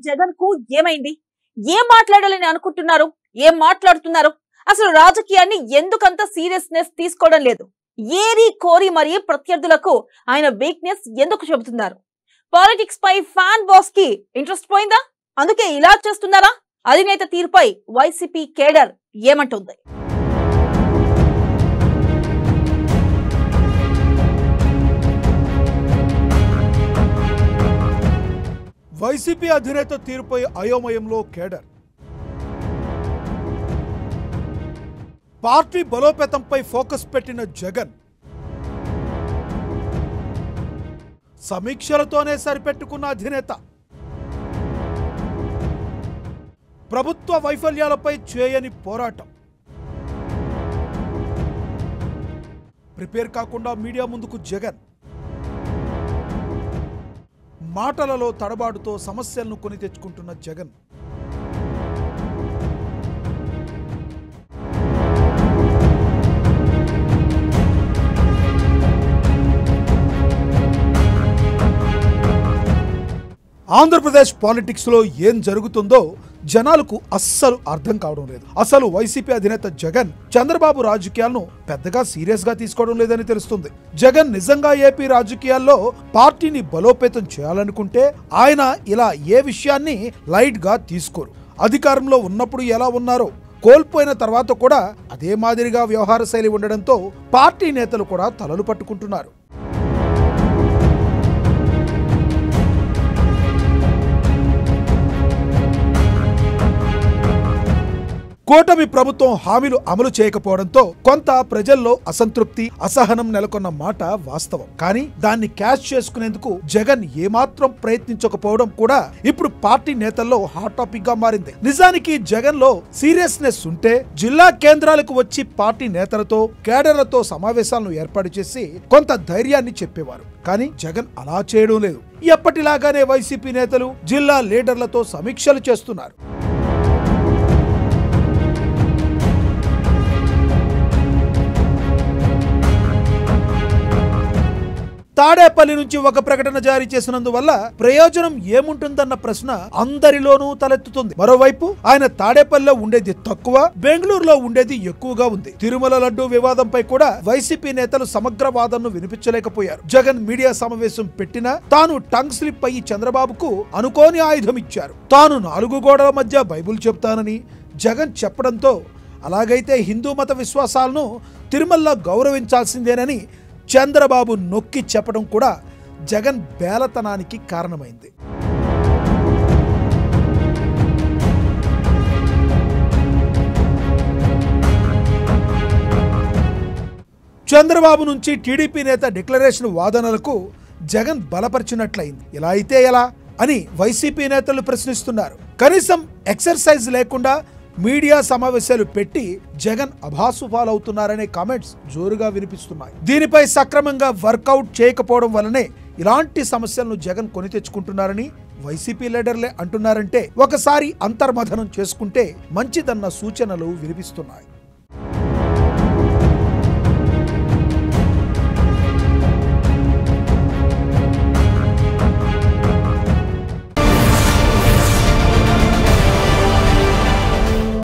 జగన్ కు ఏమైంది? ఏం మాట్లాడాలని అనుకుంటున్నారు? ఏం మాట్లాడుతున్నారు? అసలు రాజకీయాన్ని ఎందుకంత సీరియస్నెస్ తీసుకోవడం లేదు? ఏరి కోరి మరి ప్రత్యర్థులకు ఆయన వీక్నెస్ ఎందుకు చెబుతున్నారు? పాలిటిక్స్ పై ఫ్యాన్ బాస్ కి ఇంట్రెస్ట్ పోయిందా? అందుకే ఇలా చేస్తున్నారా? అధినేత తీరుపై వైసీపీ కేడర్ ఏమంటుంది? వైసీపీ అధినేత తీరుపై అయోమయంలో కేడర్. పార్టీ బలోపేతంపై ఫోకస్ పెట్టిన జగన్ సమీక్షలతోనే సరిపెట్టుకున్న అధినేత ప్రభుత్వ వైఫల్యాలపై చేయని పోరాటం. ప్రిపేర్ కాకుండా మీడియా ముందుకు జగన్ మాటలలో తడబాటుతో సమస్యలను కొని తెచ్చుకుంటున్న జగన్. ఆంధ్రప్రదేశ్ పాలిటిక్స్ లో ఏం జరుగుతుందో జనాలకు అస్సలు అర్థం కావడం లేదు. అసలు వైసీపీ అధినేత జగన్ చంద్రబాబు రాజకీయాలను పెద్దగా సీరియస్ గా తీసుకోవడం లేదని తెలుస్తుంది. జగన్ నిజంగా ఏపీ రాజకీయాల్లో పార్టీని బలోపేతం చేయాలనుకుంటే ఆయన ఇలా ఏ విషయాన్ని లైట్ గా తీసుకోరు. అధికారంలో ఉన్నప్పుడు ఎలా ఉన్నారో కోల్పోయిన తర్వాత కూడా అదే మాదిరిగా వ్యవహార శైలి ఉండడంతో పార్టీ నేతలు కూడా తలలు పట్టుకుంటున్నారు. కూటమి ప్రభుత్వం హామీలు అమలు చేయకపోవడంతో కొంత ప్రజల్లో అసంతృప్తి, అసహనం నెలకొన్న మాట వాస్తవం. కానీ దాన్ని క్యాష్ చేసుకునేందుకు జగన్ ఏమాత్రం ప్రయత్నించకపోవడం కూడా ఇప్పుడు పార్టీ నేతల్లో హాట్ టాపిక్ గా మారింది. నిజానికి జగన్ లో సీరియస్నెస్ ఉంటే జిల్లా కేంద్రాలకు వచ్చి పార్టీ నేతలతో, కేడర్లతో సమావేశాలను ఏర్పాటు చేసి కొంత ధైర్యాన్ని చెప్పేవారు. కానీ జగన్ అలా చేయడం లేదు. ఎప్పటిలాగానే వైసీపీ నేతలు జిల్లా లీడర్లతో సమీక్షలు చేస్తున్నారు. తాడేపల్లి నుంచి ఒక ప్రకటన జారీ చేసినందువల్ల ప్రయోజనం ఏముంటుందన్న ప్రశ్న అందరిలోనూ తలెత్తుతుంది. మరోవైపు ఆయన తాడేపల్లిలో ఉండేది తక్కువ, బెంగళూరులో ఉండేది ఎక్కువగా ఉంది. తిరుమల లడ్డూ వివాదంపై కూడా వైసీపీ నేతలు సమగ్ర వాదనను వినిపించలేకపోయారు. జగన్ మీడియా సమావేశం పెట్టినా తాను టంగ్ స్లిప్ అయ్యి చంద్రబాబుకు అనుకోని ఆయుధం ఇచ్చారు. తాను 4 గోడల మధ్య బైబుల్ చెప్తానని జగన్ చెప్పడంతో అలాగైతే హిందూ మత విశ్వాసాలను తిరుమలలో గౌరవించాల్సిందేనని చంద్రబాబు నొక్కి చెప్పడం కూడా జగన్ బేలతనానికి కారణమైంది. చంద్రబాబు నుంచి టీడీపీ నేత డిక్లరేషన్ వాదనలకు జగన్ బలపరిచినట్లయింది. ఇలా అయితే ఎలా అని వైసీపీ నేతలు ప్రశ్నిస్తున్నారు. కనీసం ఎక్సర్సైజ్ లేకుండా మీడియా సమావేశాలు పెట్టి జగన్ అభాసుపాలవుతున్నారనే కామెంట్స్ జోరుగా వినిపిస్తున్నాయి. దీనిపై సక్రమంగా వర్కౌట్ చేయకపోవడం వల్లనే ఇలాంటి సమస్యలను జగన్ కొని తెచ్చుకుంటున్నారని వైసీపీ లీడర్లే అంటున్నారంటే ఒకసారి అంతర్మథనం చేసుకుంటే మంచిదన్న సూచనలు వినిపిస్తున్నాయి.